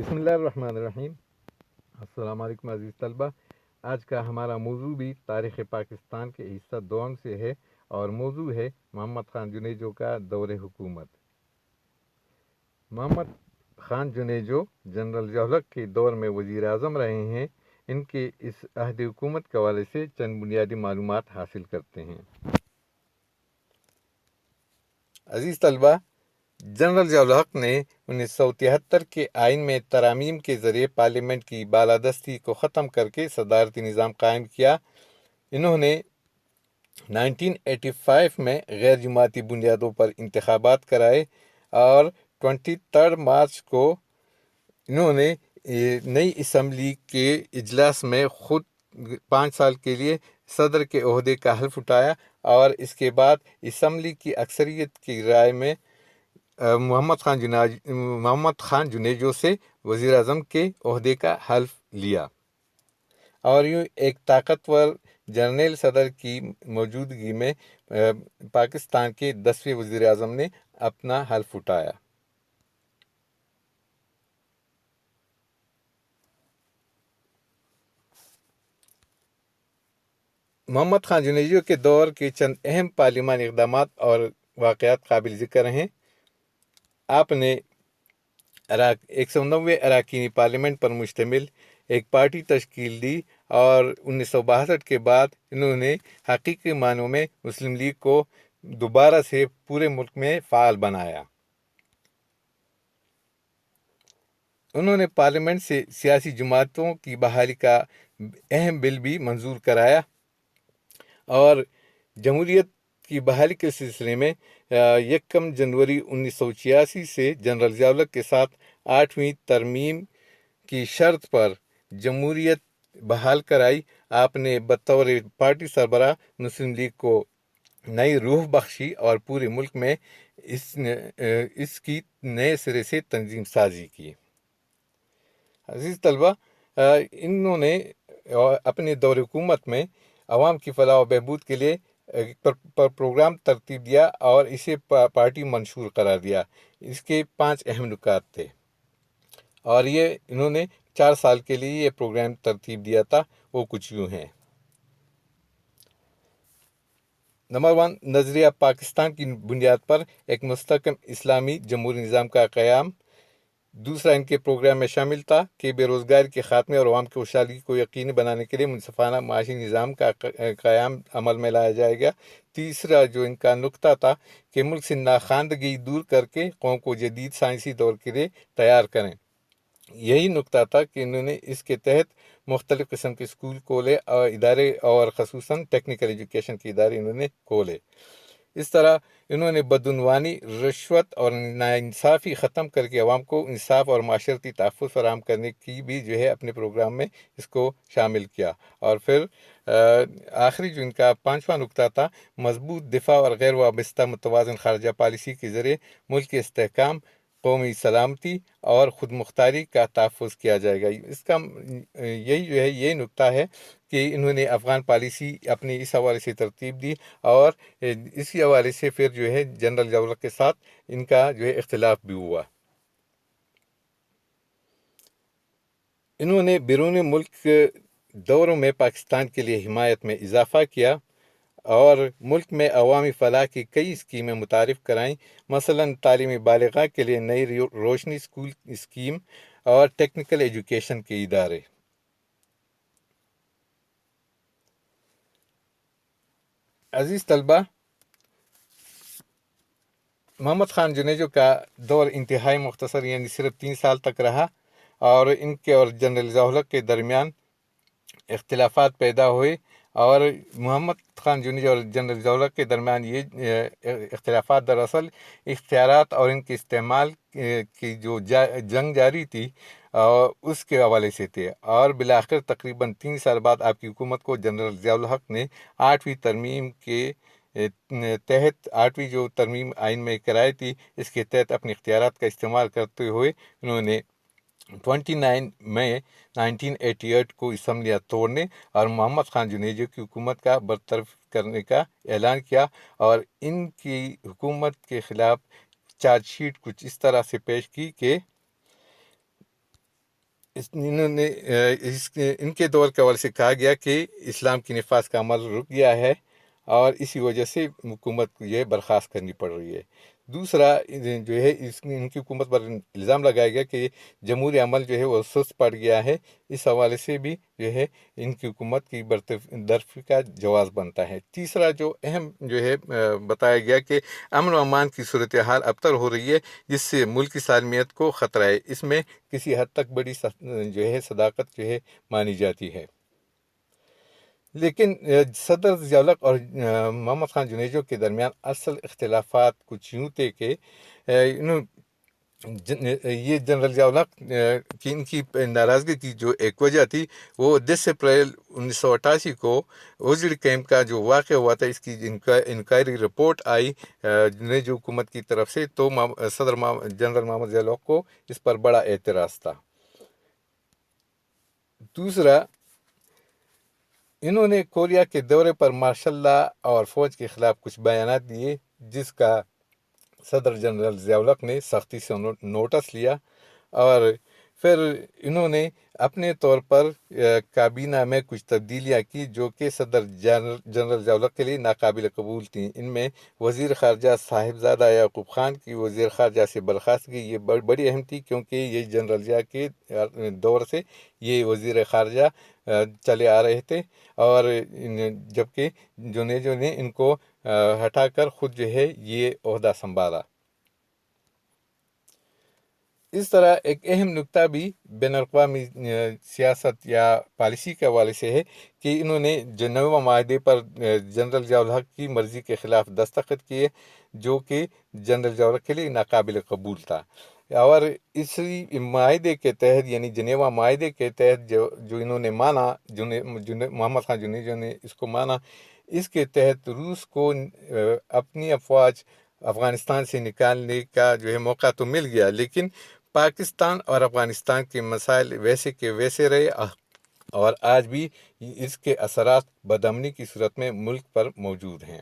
بسم اللہ الرحمن الرحیم۔ السلام علیکم عزیز طلبہ۔ آج کا ہمارا موضوع بھی تاریخ پاکستان کے حصہ دوم سے ہے اور موضوع ہے محمد خان جنیجو کا دور حکومت۔ محمد خان جنیجو جنرل ضیاء الحق کے دور میں وزیر اعظم رہے ہیں۔ ان کے اس عہد حکومت کے حوالے سے چند بنیادی معلومات حاصل کرتے ہیں۔ عزیز طلبہ، جنرل ضیاء الحق نے 1973 کے آئین میں ترامیم کے ذریعے پارلیمنٹ کی بالادستی کو ختم کر کے صدارتی نظام قائم کیا۔ انہوں نے 1985 میں غیر جماعتی بنیادوں پر انتخابات کرائے اور 23 مارچ کو انہوں نے نئی اسمبلی کے اجلاس میں خود 5 سال کے لیے صدر کے عہدے کا حلف اٹھایا اور اس کے بعد اسمبلی کی اکثریت کی رائے میں محمد خان جنیجو سے وزیر اعظم کے عہدے کا حلف لیا، اور یوں ایک طاقتور جرنیل صدر کی موجودگی میں پاکستان کے 10ویں وزیر اعظم نے اپنا حلف اٹھایا۔ محمد خان جنیجو کے دور کے چند اہم پارلیمانی اقدامات اور واقعات قابل ذکر ہیں۔ آپ نے 190 اراکینی پارلیمنٹ پر مشتمل ایک پارٹی تشکیل دی اور 1962 کے بعد انہوں نے حقیقی معنوں میں مسلم لیگ کو دوبارہ سے پورے ملک میں فعال بنایا۔ انہوں نے پارلیمنٹ سے سیاسی جماعتوں کی بحالی کا اہم بل بھی منظور کرایا اور جمہوریت کی بحالی کے سلسلے میں 1 جنوری 1986 سے جنرل ضیاء الحق کے ساتھ 8ویں ترمیم کی شرط پر جمہوریت بحال کرائی۔ آپ نے بطور پارٹی سربراہ مسلم لیگ کو نئی روح بخشی اور پورے ملک میں اس کی نئے سرے سے تنظیم سازی کی۔ عزیز طلبہ، انہوں نے اپنے دور حکومت میں عوام کی فلاح و بہبود کے لیے پروگرام ترتیب دیا اور اسے پارٹی منشور قرار دیا۔ اس کے 5 اہم نکات تھے اور یہ انہوں نے 4 سال کے لیے یہ پروگرام ترتیب دیا تھا۔ وہ کچھ یوں ہیں۔ نمبر 1، نظریہ پاکستان کی بنیاد پر ایک مستحکم اسلامی جمہوری نظام کا قیام۔ دوسرا، ان کے پروگرام میں شامل تھا کہ بے روزگاری کے خاتمے اور عوام کی خوشحالی کو یقینی بنانے کے لیے منصفانہ معاشی نظام کا قیام عمل میں لایا جائے گا۔ تیسرا جو ان کا نقطہ تھا کہ ملک سے ناخواندگی دور کر کے قوم کو جدید سائنسی دور کے لیے تیار کریں۔ یہی نقطہ تھا کہ انہوں نے اس کے تحت مختلف قسم کے اسکول کھولے اور ادارے اور خصوصاً ٹیکنیکل ایجوکیشن کے ادارے انہوں نے کھولے۔ اس طرح انہوں نے بدعنوانی، رشوت اور ناانصافی ختم کر کے عوام کو انصاف اور معاشرتی تحفظ فراہم کرنے کی بھی اپنے پروگرام میں اس کو شامل کیا۔ اور پھر آخری جو ان کا 5واں نقطہ تھا، مضبوط دفاع اور غیر وابستہ متوازن خارجہ پالیسی کے ذریعے ملک کے استحکام، قومی سلامتی اور خود مختاری کا تحفظ کیا جائے گا۔ اس کا یہی نقطہ ہے کہ انہوں نے افغان پالیسی اپنی اس حوالے سے ترتیب دی اور اسی حوالے سے پھر جنرل ضیاء الحق کے ساتھ ان کا اختلاف بھی ہوا۔ انہوں نے بیرون ملک دوروں میں پاکستان کے لیے حمایت میں اضافہ کیا اور ملک میں عوامی فلاح کی کئی اسکیمیں متعارف کرائیں، مثلاً تعلیم بالغاہ کے لیے نئی روشنی اسکول اسکیم اور ٹیکنیکل ایجوکیشن کے ادارے۔ عزیز طلبہ، محمد خان جنیجو کا دور انتہائی مختصر، یعنی صرف 3 سال تک رہا، اور ان کے اور جنرل ضیاء الحق کے درمیان اختلافات پیدا ہوئے اور محمد خان جنیجو اور جنرل ضیاء الحق کے درمیان یہ اختلافات دراصل اختیارات اور ان کے استعمال کی جو جنگ جاری تھی اس کے حوالے سے تھے، اور بالآخر تقریباً 3 سال بعد آپ کی حکومت کو جنرل ضیاء الحق نے 8ویں ترمیم کے تحت 8ویں جو ترمیم آئین میں کرائی تھی، اس کے تحت اپنے اختیارات کا استعمال کرتے ہوئے انہوں نے 29 مئی 1988 کو اسمبلیاں توڑنے اور محمد خان جنیجو کی حکومت کا برطرف کرنے کا اعلان کیا، اور ان کی حکومت کے خلاف چارج شیٹ کچھ اس طرح سے پیش کی کہ انہوں نے ان کے دور کے حوالے سے کہا گیا کہ اسلام کی نفاذ کا عمل رک گیا ہے اور اسی وجہ سے حکومت کو یہ برخاست کرنی پڑ رہی ہے۔ دوسرا جو ہے ان کی حکومت پر الزام لگایا گیا کہ جمہوری عمل جو ہے وہ سست پڑ گیا ہے۔ اس حوالے سے بھی جو ہے ان کی حکومت کی برطرفی کا جواز بنتا ہے۔ تیسرا جو اہم جو ہے بتایا گیا کہ امن و امان کی صورتحال ابتر ہو رہی ہے، جس سے ملک کی سالمیت کو خطرہ ہے۔ اس میں کسی حد تک بڑی جو ہے صداقت جو ہے مانی جاتی ہے، لیکن صدر ضیاءالحق اور محمد خان جنیجو کے درمیان اصل اختلافات کچھ یوں تھے کہ یہ جنرل ضیاءالحق کی ان کی ناراضگی کی جو ایک وجہ تھی وہ 10 اپریل 1988 کو اوزڑ کیمپ کا جو واقعہ ہوا تھا، اس کی انکوائری رپورٹ آئی جنیجو حکومت کی طرف سے، تو صدر جنرل محمد ضیاءالحق کو اس پر بڑا اعتراض تھا۔ دوسرا، انہوں نے کوریا کے دورے پر مارشل لا اور فوج کے خلاف کچھ بیانات دیے، جس کا صدر جنرل ضیاءالحق نے سختی سے نوٹس لیا، اور پھر انہوں نے اپنے طور پر کابینہ میں کچھ تبدیلیاں کی جو کہ صدر جنرل ضیاءالحق کے لیے ناقابل قبول تھیں۔ ان میں وزیر خارجہ صاحبزادہ یعقوب خان کی وزیر خارجہ سے برخاستگی یہ بڑی اہم تھی، کیونکہ یہ جنرل ضیاء کے دور سے یہ وزیر خارجہ چلے آ رہے تھے، اور جبکہ جنیجو نے ان کو ہٹا کر خود جو ہے یہ عہدہ سنبھالا۔ اس طرح ایک اہم نکتہ بھی بین الاقوامی سیاست یا پالیسی کے حوالے سے ہے کہ انہوں نے جنیوا معاہدے پر جنرل ضیاءالحق کی مرضی کے خلاف دستخط کیے، جو کہ جنرل ضیاءالحق کے لیے ناقابل قبول تھا، اور اسی معاہدے کے تحت یعنی جنیوا معاہدے کے تحت جو انہوں نے مانا، محمد خان جنیجو نے اس کو مانا، اس کے تحت روس کو اپنی افواج افغانستان سے نکالنے کا جو ہے موقع تو مل گیا، لیکن پاکستان اور افغانستان کے مسائل ویسے کے ویسے رہے، اور آج بھی اس کے اثرات بدامنی کی صورت میں ملک پر موجود ہیں۔